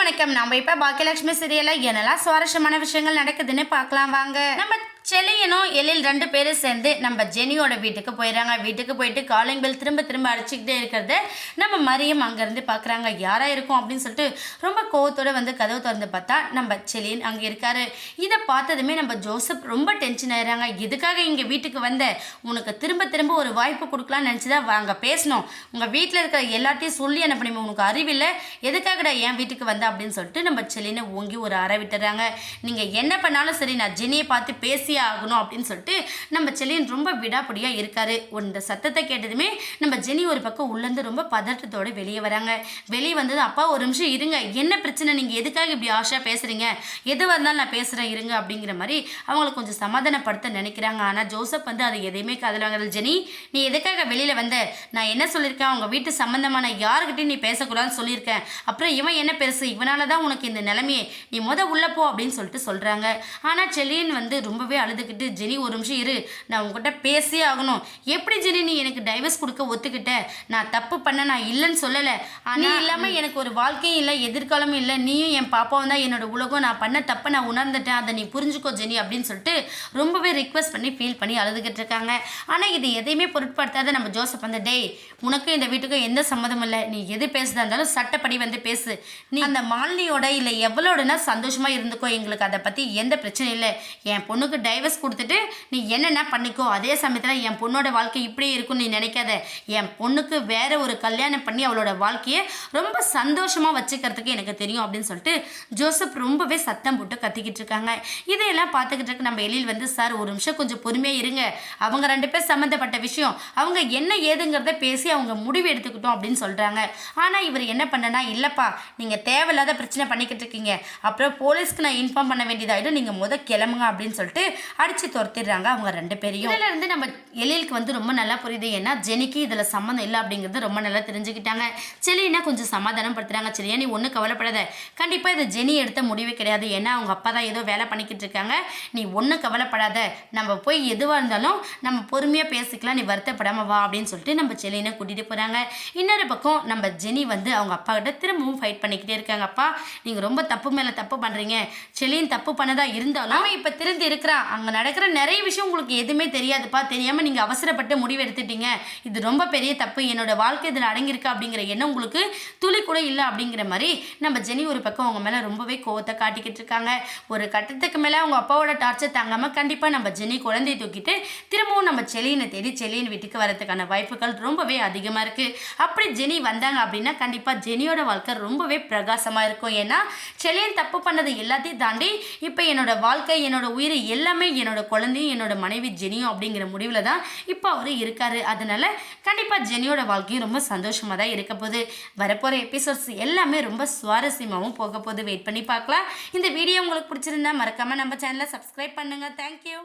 வணக்கம். நம்ம இப்ப பாக்கியலட்சுமி சீரியல்ல என்னெல்லாம் சுவாரஸ்யமான விஷயங்கள் நடக்குதுன்னு பார்க்கலாம் வாங்க. நம்ம செலியனும் எழில் 2 பேரும் சேர்ந்து நம்ம ஜெனியோட வீட்டுக்கு போயிடறாங்க. வீட்டுக்கு போயிட்டு காலிங் பெல் திரும்ப திரும்ப அடிச்சுக்கிட்டே இருக்கிறத நம்ம மரியம் அங்கேருந்து பார்க்குறாங்க. யாராக இருக்கும் அப்படின்னு சொல்லிட்டு ரொம்ப கோவத்தோடு வந்து கதவு திறந்து பார்த்தா நம்ம செலியன் அங்கே இருக்காரு. இதை பார்த்ததுமே நம்ம ஜோசப் ரொம்ப டென்ஷன் ஆயிடுறாங்க. எதுக்காக இங்கே வீட்டுக்கு வந்த, உனக்கு திரும்ப திரும்ப ஒரு வாய்ப்பு கொடுக்கலான்னு நினச்சிதான் வாங்க பேசணும். உங்கள் வீட்டில் இருக்கிற எல்லாத்தையும் சொல்லி என்ன பண்ணி, உனக்கு அறிவில்லை, எதுக்காகடா என் வீட்டுக்கு வந்த அப்படின்னு சொல்லிட்டு நம்ம செலியனை ஓங்கி ஒரு அறை விட்டுறாங்க. நீங்கள் என்ன பண்ணாலும் சரி, நான் ஜெனியை பார்த்து பேசி ஆகணும் அப்படின்னு சொல்லிட்டு நம்ம செலியன் ரொம்ப விடாப்படியா இருக்காரு. இந்த சத்தத்தை கேட்டதுமே நம்ம ஜெனி ஒரு பக்கம் உள்ளேருந்து ரொம்ப பதட்டத்தோட வெளியே வராங்க. வெளியே வந்தது, அப்பா ஒரு நிமிஷம் இருங்க, என்ன பிரச்சனை, நீங்க எதுக்காக இப்படி ஆஷா பேசுறீங்க, எதுவாக இருந்தாலும் நான் பேசுறேன் இருங்க அப்படிங்கிற மாதிரி அவங்களை கொஞ்சம் சமாதானப்படுத்த நினைக்கிறாங்க. ஆனா ஜோசப் வந்து அதை எதையுமே காதுல வாங்கல. ஜெனி, நீ எதுக்காக வெளியில வந்த, நான் என்ன சொல்லியிருக்கேன், அவங்க வீட்டு சம்பந்தமான யாருக்கிட்டையும் நீ பேசக்கூடாதுன்னு சொல்லியிருக்கேன், அப்புறம் இவன் என்ன பெருசு, இவனாலதான் உனக்கு இந்த நிலைமையே, நீ உள்ள போ அப்படின்னு சொல்லிட்டு சொல்றாங்க. ஆனா செலியன் வந்து ரொம்பவே அழுதுகிட்டு, ஜெனி ஒரு நிமிஷம் இரு, நான் உங்ககிட்ட பேசியே ஆகணும். எப்படி ஜெனி நீ எனக்கு டைவர்ஸ் கொடுக்க ஒத்துக்கிட்ட, நான் தப்பு பண்ண, நான் இல்லைன்னு சொல்லலை, ஆனால் இல்லாமல் எனக்கு ஒரு வாழ்க்கையும் இல்லை, எதிர்காலமும் இல்லை, நீயும் என் பாப்பாவும் தான் என்னோட உலகம், நான் பண்ண தப்பை நான் உணர்ந்துட்டேன், அதை நீ புரிஞ்சுக்கோ ஜெனி அப்படின்னு சொல்லிட்டு ரொம்பவே ரிக்வெஸ்ட் பண்ணி ஃபீல் பண்ணி அழுதுகிட்டு இருக்காங்க. ஆனால் இது எதையுமே பொருட்படுத்தாத நம்ம ஜோசப் வந்து, டேய் உனக்கு இந்த வீட்டுக்கும் எந்த சம்மதம் இல்லை, நீ எது பேசுதா இருந்தாலும் சட்டப்படி வந்து பேசு, நீ அந்த மாலினியோட இல்லை எவ்வளோடனா சந்தோஷமாக இருந்துக்கோ, எங்களுக்கு அதை பற்றி எந்த பிரச்சனையும் இல்லை, என் பொண்ணுக்கு டைவர்ஸ் கொடுத்துட்டு நீ என்னென்ன பண்ணிக்கோ, அதே சமயத்தில் என் பொண்ணோட வாழ்க்கை இப்படியே இருக்கும்னு நீ நினைக்காத, என் பொண்ணுக்கு வேற ஒரு கல்யாணம் பண்ணி அவளோட வாழ்க்கையை ரொம்ப சந்தோஷமாக வச்சுக்கிறதுக்கு எனக்கு தெரியும் அப்படின்னு சொல்லிட்டு ஜோசப் ரொம்பவே சத்தம் போட்டு கத்திக்கிட்டு இருக்காங்க. இதையெல்லாம் பார்த்துக்கிட்டு இருக்க நம்ம எழில் வந்து, சார் ஒரு நிமிஷம் கொஞ்சம் பொறுமையாக இருங்க, அவங்க 2 பேர் சம்மந்தப்பட்ட விஷயம், அவங்க என்ன ஏதுங்கிறத பேசி அவங்க முடிவு எடுத்துக்கிட்டோம் அப்படின்னு சொல்கிறாங்க. ஆனால் இவர் என்ன பண்ணனா, இல்லைப்பா நீங்கள் தேவையில்லாத பிரச்சனை பண்ணிக்கிட்டு இருக்கீங்க, அப்புறம் போலீஸ்க்கு நான் இன்ஃபார்ம் பண்ண வேண்டியதாகிடும், நீங்கள் கிளம்புங்க அப்படின்னு சொல்லிட்டு அடிச்சு துரத்திடுறாங்க அவங்க 2 பேரையும். இதுல இருந்து நம்ம எழிலுக்கு வந்து ரொம்ப நல்லா புரியுது, ஏன்னா ஜெனிக்கு இதுல சம்மந்தம் இல்லை அப்படிங்கிறது ரொம்ப நல்லா தெரிஞ்சுக்கிட்டாங்க. செலியனை கொஞ்சம் சமாதானம் படுத்துறாங்க. செலியா நீ ஒன்றும் கவலைப்படாத, கண்டிப்பா இது ஜெனி எடுத்த முடிவே கிடையாது, ஏன்னா அவங்க அப்பா தான் ஏதோ வேலை பண்ணிக்கிட்டு இருக்காங்க, நீ ஒன்றும் கவலைப்படாத, நம்ம போய் எதுவாக இருந்தாலும் நம்ம பொறுமையா பேசிக்கலாம், நீ வருத்தப்படாம வா அப்படின்னு சொல்லிட்டு நம்ம செலியனை கூட்டிட்டு போறாங்க. இன்னொரு பக்கம் நம்ம ஜெனி வந்து அவங்க அப்பா கிட்ட திரும்பவும் ஃபைட் பண்ணிக்கிட்டே இருக்காங்க. அப்பா நீங்க ரொம்ப தப்பு மேல தப்பு பண்றீங்க, செலியன் தப்பு பண்ணதா இருந்தாலும் அவன் இப்ப திருந்து இருக்கிறான், அங்க நடக்கிற நிறைய விஷயம் உங்களுக்கு எதுவுமே தெரியாதுப்பா, தெரியாம நீங்க அவசரப்பட்டு முடிவு எடுத்துட்டீங்க, இது ரொம்ப பெரிய தப்பு, என்னோட வாழ்க்கை இதில் அடங்கியிருக்கா அப்படிங்கிற எண்ணம் உங்களுக்கு துளி கூட இல்லை அப்படிங்கிற மாதிரி நம்ம ஜெனி ஒரு பக்கம் அவங்க மேலே ரொம்பவே கோவத்தை காட்டிக்கிட்டு இருக்காங்க. ஒரு கட்டத்துக்கு மேலே அவங்க அப்பாவோட டார்ச்சர் தாங்காமல் கண்டிப்பாக நம்ம ஜெனி குழந்தையை தூக்கிட்டு திரும்பவும் நம்ம செலியனை தேடி செலியன் வீட்டுக்கு வரதுக்கான வாய்ப்புகள் ரொம்பவே அதிகமாக இருக்குது. அப்படி ஜெனி வந்தாங்க அப்படின்னா கண்டிப்பாக ஜெனியோட வாழ்க்கை ரொம்பவே பிரகாசமாக இருக்கும். ஏன்னா செலியன் தப்பு பண்ணது எல்லாத்தையும் தாண்டி இப்போ என்னோட வாழ்க்கை, என்னோட உயிர் எல்லாமே என்னோட குழந்தையும் என்னோட மனைவி ஜெனியும் அப்படிங்கிற முடிவில் தான் இப்போ அவர் இருக்காரு. அதனால கண்டிப்பாக ஜெனியோட வாழ்க்கையும் ரொம்ப சந்தோஷமாக தான் இருக்க போகுது. வரப்போகிற எபிசோட்ஸ் எல்லாமே ரொம்ப சுவாரஸ்யமாகவும் போக போகுது. வெயிட் பண்ணி பார்க்கலாம். இந்த வீடியோ உங்களுக்கு பிடிச்சிருந்தா மறக்காமல் நம்ம சேனலை சப்ஸ்கிரைப் பண்ணுங்கள். தேங்க்யூ.